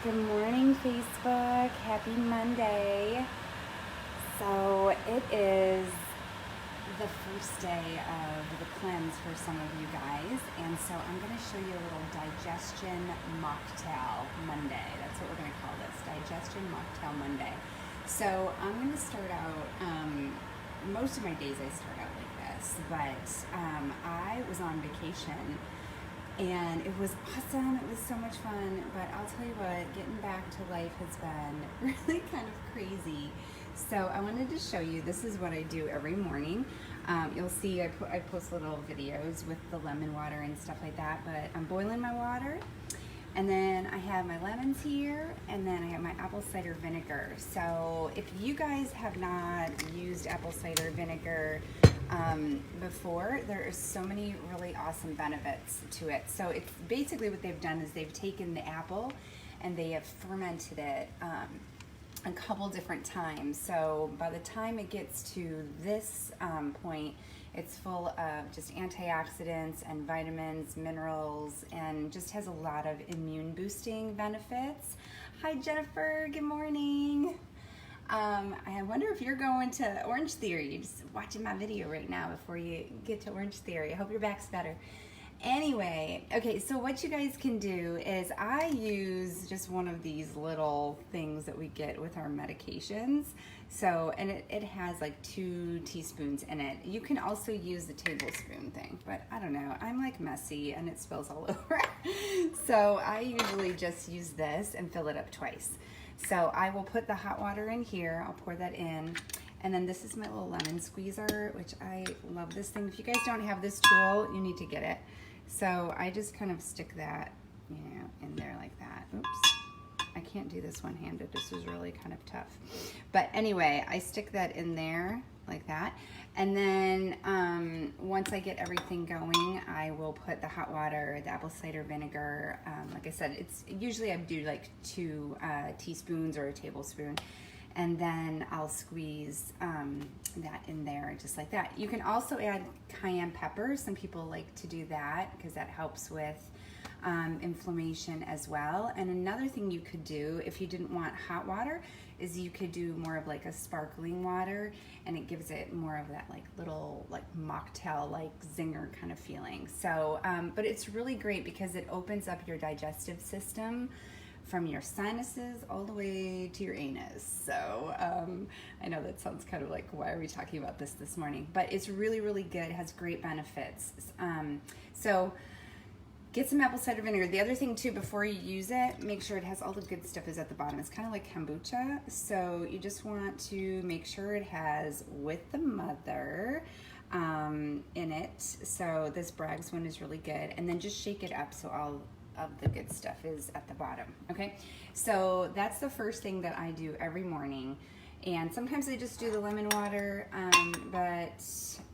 Good morning, Facebook. Happy Monday. So it is the first day of the cleanse for some of you guys, and so I'm going to show you a little digestion mocktail Monday. That's what we're going to call this, digestion mocktail Monday. So I'm going to start out, most of my days I start out like this, but I was on vacation and it was awesome. It was so much fun, but I'll tell you what, getting back to life has been really kind of crazy. So I wanted to show you, this is what I do every morning. You'll see I post little videos with the lemon water and stuff like that, but I'm boiling my water, and then I have my lemons here, and then I have my apple cider vinegar. So if you guys have not used apple cider vinegar before, there are so many really awesome benefits to it. So it's basically what they've done is they've taken the apple and they have fermented it a couple different times. So by the time it gets to this point, it's full of just antioxidants and vitamins, minerals, and just has a lot of immune boosting benefits. Hi Jennifer, good morning. I wonder if you're going to Orange Theory. You're just watching my video right now before you get to Orange Theory. I hope your back's better. Anyway, okay, so what you guys can do is I use just one of these little things that we get with our medications. So, and it has like 2 teaspoons in it. You can also use the tablespoon thing, but I don't know. I'm like messy and it spills all over. So I usually just use this and fill it up twice. So I will put the hot water in here. I'll pour that in. And then this is my little lemon squeezer, which I love this thing. If you guys don't have this tool, you need to get it. So I just kind of stick that, in there like that. Oops. I can't do this one-handed. This is really kind of tough. But anyway, I stick that in there like that. And then once I get everything going, I will put the hot water, the apple cider vinegar. Like I said, it's usually I do like 2 teaspoons or a tablespoon. And then I'll squeeze that in there just like that. You can also add cayenne pepper. Some people like to do that because that helps with inflammation as well. And another thing you could do if you didn't want hot water is you could do more of like a sparkling water, and it gives it more of that like little like mocktail like zinger kind of feeling. So but it's really great because it opens up your digestive system from your sinuses all the way to your anus. So I know that sounds kind of like, why are we talking about this morning? But it's really, really good. It has great benefits. So get some apple cider vinegar. The other thing too, before you use it, make sure it has all the good stuff is at the bottom. It's kind of like kombucha. So you just want to make sure it has with the mother in it. So this Bragg's one is really good. And then just shake it up so all of the good stuff is at the bottom. Okay, so that's the first thing that I do every morning. And sometimes I just do the lemon water, but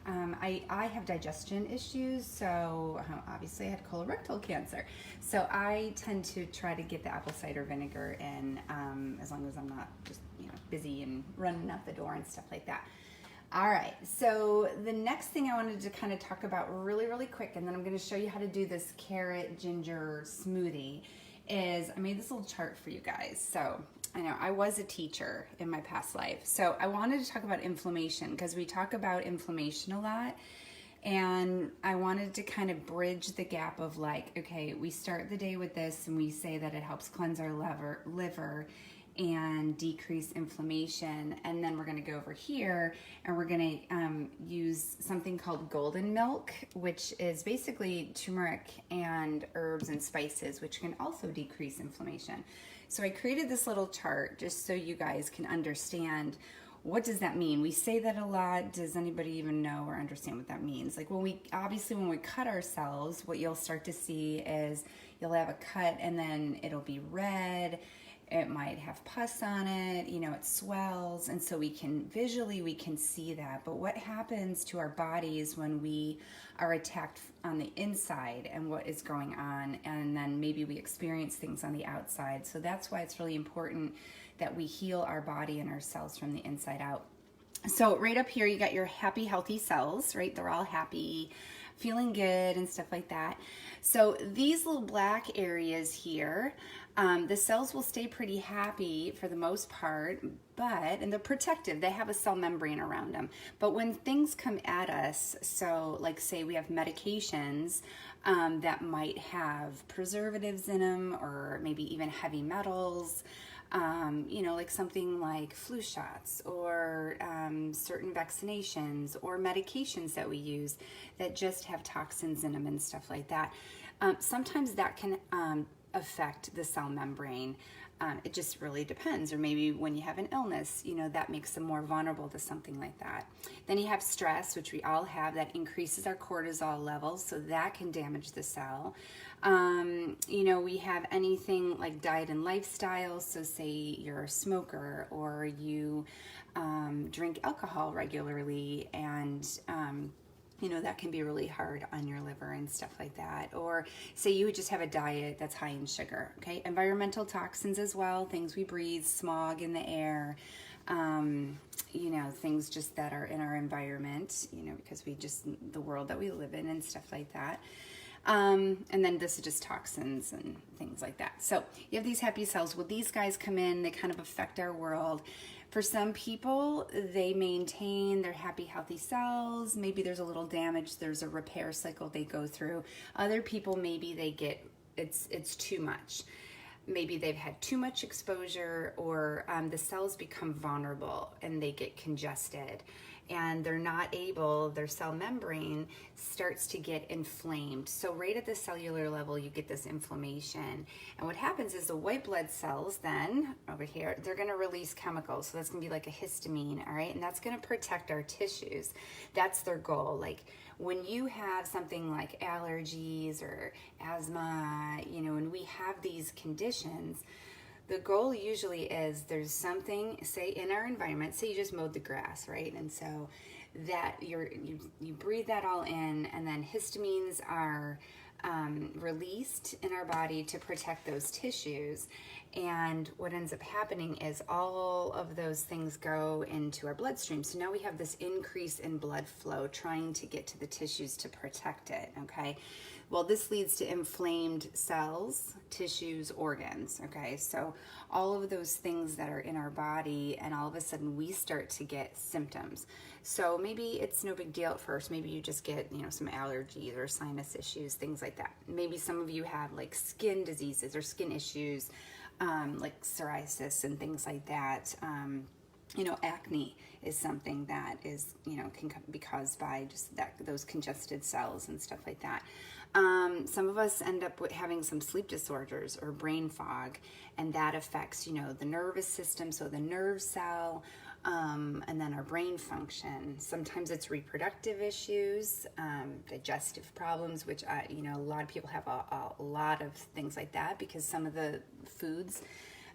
I have digestion issues, so obviously I had colorectal cancer. So I tend to try to get the apple cider vinegar in as long as I'm not just busy and running out the door and stuff like that. All right, so the next thing I wanted to kind of talk about really, really quick, and then I'm going to show you how to do this carrot ginger smoothie, is I made this little chart for you guys. So I know I was a teacher in my past life, so I wanted to talk about inflammation because we talk about inflammation a lot, and I wanted to kind of bridge the gap of like, okay, we start the day with this and we say that it helps cleanse our liver and decrease inflammation, and then we're going to go over here and we're going to use something called golden milk, which is basically turmeric and herbs and spices, which can also decrease inflammation. So I created this little chart just so you guys can understand, what does that mean? We say that a lot. Does anybody even know or understand what that means? Like when we cut ourselves, what you'll start to see is you'll have a cut and then it'll be red. It might have pus on it, it swells, and so we can see that. But what happens to our bodies when we are attacked on the inside, and what is going on, and then maybe we experience things on the outside. So that's why it's really important that we heal our body and our cells from the inside out. So right up here, you got your happy, healthy cells, right? They're all happy, feeling good and stuff like that. So these little black areas here, the cells will stay pretty happy for the most part, and they're protective. They have a cell membrane around them. But when things come at us, so like say we have medications that might have preservatives in them, or maybe even heavy metals, like something like flu shots, or certain vaccinations, or medications that we use that just have toxins in them and stuff like that. Sometimes that can affect the cell membrane. It just really depends. Or maybe when you have an illness, that makes them more vulnerable to something like that. Then you have stress, which we all have, that increases our cortisol levels, so that can damage the cell. We have anything like diet and lifestyle. So say you're a smoker, or you drink alcohol regularly, and that can be really hard on your liver and stuff like that. Or say you just have a diet that's high in sugar, okay? Environmental toxins as well, things we breathe, smog in the air, things just that are in our environment, because the world that we live in and stuff like that. And then this is just toxins and things like that. So you have these happy cells. Well, these guys come in, they kind of affect our world. For some people, they maintain their happy, healthy cells. Maybe there's a little damage. There's a repair cycle they go through. Other people, maybe they get, it's too much. Maybe they've had too much exposure, or the cells become vulnerable and they get congested, and they're not able, their cell membrane starts to get inflamed. So right at the cellular level, you get this inflammation. And what happens is the white blood cells then, over here, they're gonna release chemicals. So that's gonna be like a histamine, all right? And that's gonna protect our tissues. That's their goal. Like when you have something like allergies or asthma, when we have these conditions, the goal usually is there's something, say in our environment, say you just mowed the grass, right? And so that you breathe that all in, and then histamines are released in our body to protect those tissues. And what ends up happening is all of those things go into our bloodstream. So now we have this increase in blood flow trying to get to the tissues to protect it, okay? Well, this leads to inflamed cells, tissues, organs, okay? So all of those things that are in our body, and all of a sudden we start to get symptoms. So maybe it's no big deal at first. Maybe you just get, some allergies or sinus issues, things like that. Maybe some of you have like skin diseases or skin issues, like psoriasis and things like that. Acne is something that is, can be caused by just those congested cells and stuff like that. Some of us end up with having some sleep disorders or brain fog, and that affects, the nervous system, so the nerve cell, and then our brain function. Sometimes it's reproductive issues, digestive problems, which, a lot of people have a lot of things like that, because some of the foods,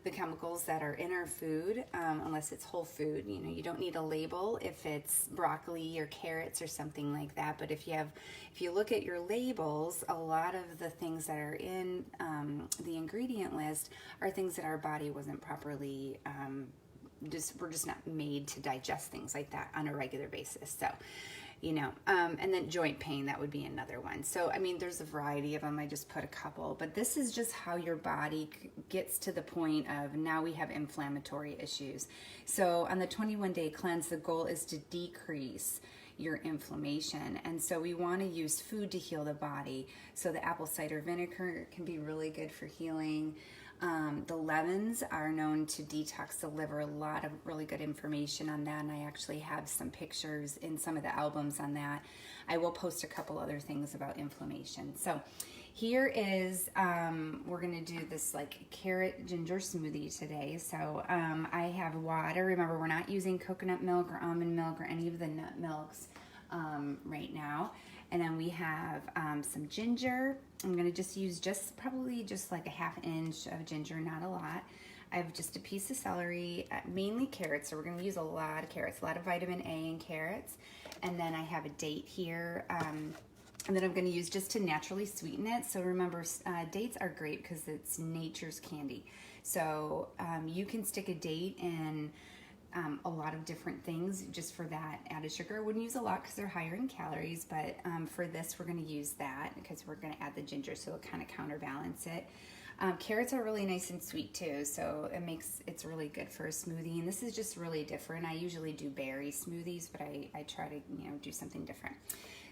the chemicals that are in our food, unless it's whole food, you don't need a label if it's broccoli or carrots or something like that. But if you look at your labels, a lot of the things that are in the ingredient list are things that our body wasn't properly, we're just not made to digest things like that on a regular basis. So, and then joint pain, that would be another one. So, there's a variety of them. I just put a couple, but this is just how your body gets to the point of now we have inflammatory issues. So on the 21-day cleanse, the goal is to decrease your inflammation. And so we want to use food to heal the body. So the apple cider vinegar can be really good for healing. The lemons are known to detox the liver. A lot of really good information on that, and I actually have some pictures in some of the albums on that. I will post a couple other things about inflammation. So here is, we're going to do this like carrot ginger smoothie today. So I have water. Remember, we're not using coconut milk or almond milk or any of the nut milks right now. And then we have some ginger. I'm going to just use probably just like a ½ inch of ginger, not a lot. I have just a piece of celery, mainly carrots. So we're going to use a lot of carrots, a lot of vitamin A in carrots. And then I have a date here. And then I'm going to use just to naturally sweeten it. So remember, dates are great because it's nature's candy. So you can stick a date in a lot of different things just for that added sugar. I wouldn't use a lot because they're higher in calories, but for this we're going to use that because we're going to add the ginger, so it'll kind of counterbalance it. Carrots are really nice and sweet too, so it's really good for a smoothie. And this is just really different. I usually do berry smoothies, but I try to do something different.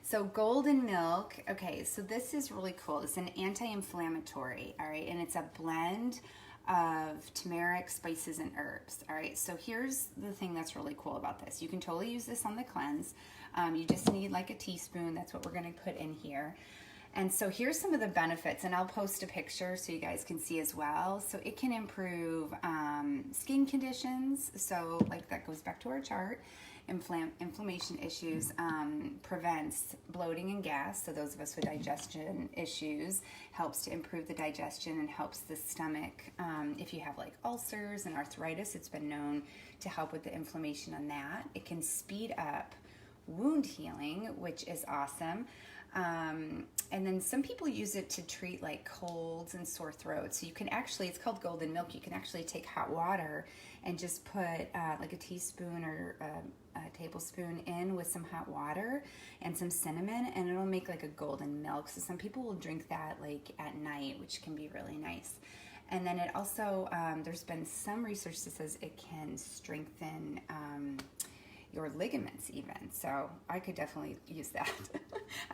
So golden milk. Okay, so this is really cool. It's an anti-inflammatory, all right, and it's a blend of turmeric, spices, and herbs. All right, so here's the thing that's really cool about this. You can totally use this on the cleanse. You just need like a teaspoon. That's what we're going to put in here. And so here's some of the benefits, and I'll post a picture so you guys can see as well. So it can improve skin conditions. So like that goes back to our chart. Inflammation issues, prevents bloating and gas. So those of us with digestion issues, helps to improve the digestion and helps the stomach. If you have like ulcers and arthritis, it's been known to help with the inflammation on that. It can speed up wound healing, which is awesome. And then some people use it to treat like colds and sore throats. So you can actually, it's called golden milk. You can actually take hot water and just put like a teaspoon or a tablespoon in with some hot water and some cinnamon, and it'll make like a golden milk. So some people will drink that like at night, which can be really nice. And then it also, there's been some research that says it can strengthen your ligaments even. So I could definitely use that.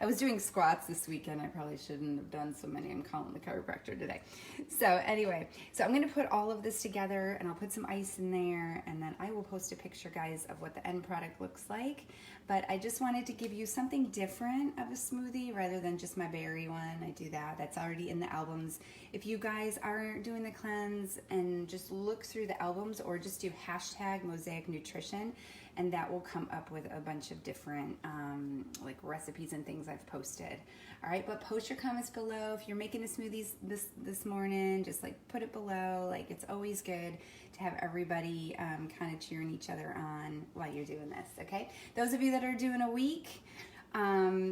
I was doing squats this weekend. I probably shouldn't have done so many. I'm calling the chiropractor today. So anyway, so I'm gonna put all of this together and I'll put some ice in there, and then I will post a picture, guys, of what the end product looks like. But I just wanted to give you something different of a smoothie rather than just my berry one. I do that. That's already in the albums. If you guys are doing the cleanse, and just look through the albums or just do hashtag Mosaic Nutrition, and that will come up with a bunch of different like recipes and things I've posted. All right, but post your comments below. If you're making a smoothie this morning, just like put it below. Like, it's always good to have everybody kind of cheering each other on while you're doing this, okay? Those of you that are doing a week,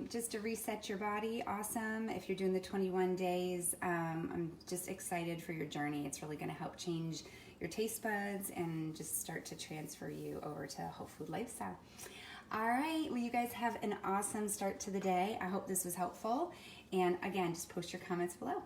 just to reset your body, awesome. If you're doing the 21 days, I'm just excited for your journey. It's really gonna help change your taste buds and just start to transfer you over to a whole food lifestyle. All right, well, you guys have an awesome start to the day. I hope this was helpful. And again, just post your comments below.